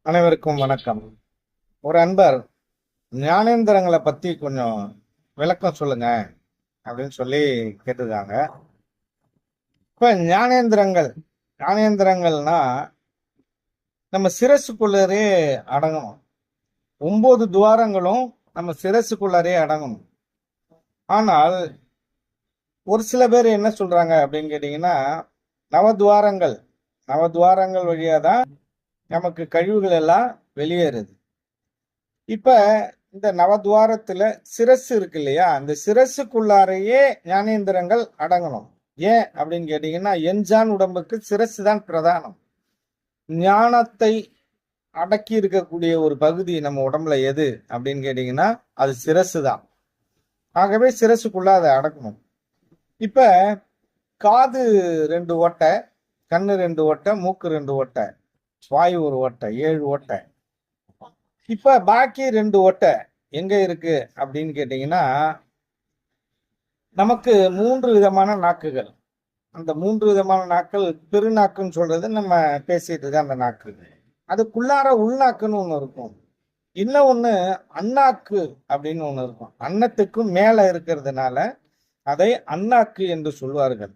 அனைவருக்கும் வணக்கம். ஒரு அன்பர் ஞானேந்திரங்களை பத்தி கொஞ்சம் விளக்கம் சொல்லுங்க அப்படின்னு சொல்லி கேட்டிருக்காங்க. இப்ப ஞானேந்திரங்கள்னா நம்ம சிரசுக்குள்ளரே அடங்கணும். 9 துவாரங்களும் நம்ம சிரசுக்குள்ளரே அடங்கணும். ஆனால் ஒரு சில பேர் என்ன சொல்றாங்க அப்படின்னு கேட்டீங்கன்னா, நவதுவாரங்கள் நவதுவாரங்கள் வழியா தான் நமக்கு கழிவுகள் எல்லாம் வெளியேறுது. இப்ப இந்த நவதுவாரத்துல சிரசு இருக்கு இல்லையா, அந்த சிரசுக்குள்ளாரையே ஞானேந்திரங்கள் அடங்கணும். ஏன் அப்படின்னு கேட்டீங்கன்னா, எஞ்சான் உடம்புக்கு சிரசு தான் பிரதானம். ஞானத்தை அடக்கி இருக்கக்கூடிய ஒரு பகுதி நம்ம உடம்புல எது அப்படின்னு கேட்டீங்கன்னா, அது சிரசு தான். ஆகவே சிரசுக்குள்ள அதை அடக்கணும். இப்ப காது 2 ஓட்டை, கண்ணு 2 ஓட்டை, மூக்கு 2 ஓட்டை, வாயு ஒரு ஓட்டை, 7 ஓட்டை. இப்ப பாக்கி 2 ஓட்டை எங்க இருக்கு அப்படின்னு கேட்டீங்கன்னா, நமக்கு 3 விதமான நாக்குகள். அந்த 3 விதமான நாக்கள் பெருநாக்குன்னு சொல்றது நம்ம பேசிட்டு இருக்க அந்த நாக்கு. அதுக்குள்ளார உள்நாக்குன்னு ஒண்ணு இருக்கும். இன்னும் ஒண்ணு அண்ணாக்கு அப்படின்னு ஒண்ணு இருக்கும். அன்னத்துக்கும் மேல இருக்கிறதுனால அதை அண்ணாக்கு என்று சொல்வார்கள்.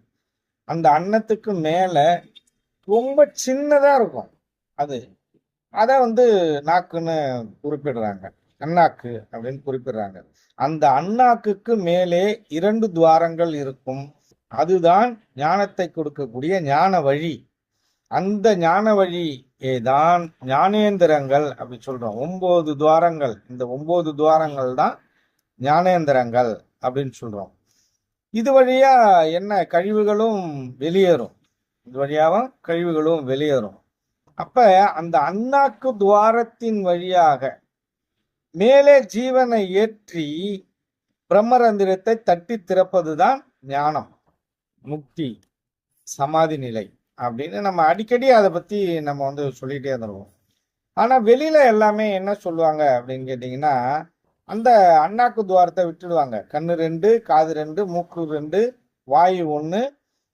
அந்த அன்னத்துக்கு மேல ரொம்ப சின்னதா இருக்கும் அது. அதை நாக்குன்னு குறிப்பிடுறாங்க. அண்ணாக்கு அப்படின்னு குறிப்பிடுறாங்க. அந்த அண்ணாக்குக்கு மேலே 2 துவாரங்கள் இருக்கும். அதுதான் ஞானத்தை கொடுக்கக்கூடிய ஞான வழி. அந்த ஞான வழியே தான் ஞானேந்திரங்கள் அப்படி சொல்றோம். 9 துவாரங்கள். இந்த 9 துவாரங்கள் தான் ஞானேந்திரங்கள் அப்படின்னு சொல்றோம். இது வழியா என்ன கழிவுகளும் வெளியேறும். இது வழியாவும் கழிவுகளும் வெளியேறும். அப்ப அந்த அண்ணாக்கு துவாரத்தின் வழியாக மேலே ஜீவனை ஏற்றி பிரம்மரந்திரத்தை தட்டி திறப்பதுதான் ஞானம், முக்தி, சமாதி நிலை அப்படின்னு நம்ம அடிக்கடி அதை பத்தி நம்ம சொல்லிட்டே இருந்துருவோம். ஆனா வெளியில எல்லாமே என்ன சொல்லுவாங்க அப்படின்னு கேட்டீங்கன்னா, அந்த அண்ணாக்கு துவாரத்தை விட்டுடுவாங்க. கண்ணு 2, காது 2, மூக்கு 2, வாயு 1,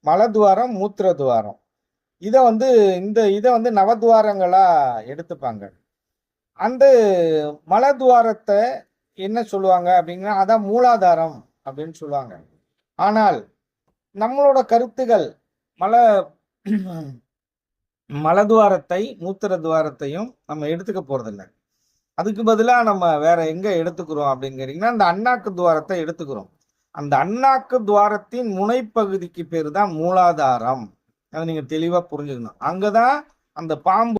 மலதுவாரம், மூத்திர துவாரம். இதை நவதுவாரங்களா எடுத்துப்பாங்க. அந்த மலதுவாரத்தை என்ன சொல்லுவாங்க அப்படின்னா, அதான் மூலாதாரம் அப்படின்னு சொல்லுவாங்க. ஆனால் நம்மளோட கருத்துகள் மலதுவாரத்தை மூத்திர துவாரத்தையும் நம்ம எடுத்துக்க போறதில்லை. அதுக்கு பதிலாக நம்ம வேற எங்க எடுத்துக்கிறோம் அப்படின்னு கேட்டீங்கன்னா, அந்த அண்ணாக்கு துவாரத்தை எடுத்துக்கிறோம். அந்த அண்ணாக்கு துவாரத்தின் முனைப்பகுதிக்கு பேரு தான் மூலாதாரம். அதை நீங்க தெளிவா புரிஞ்சுக்கணும். அங்கதான் அந்த பாம்பு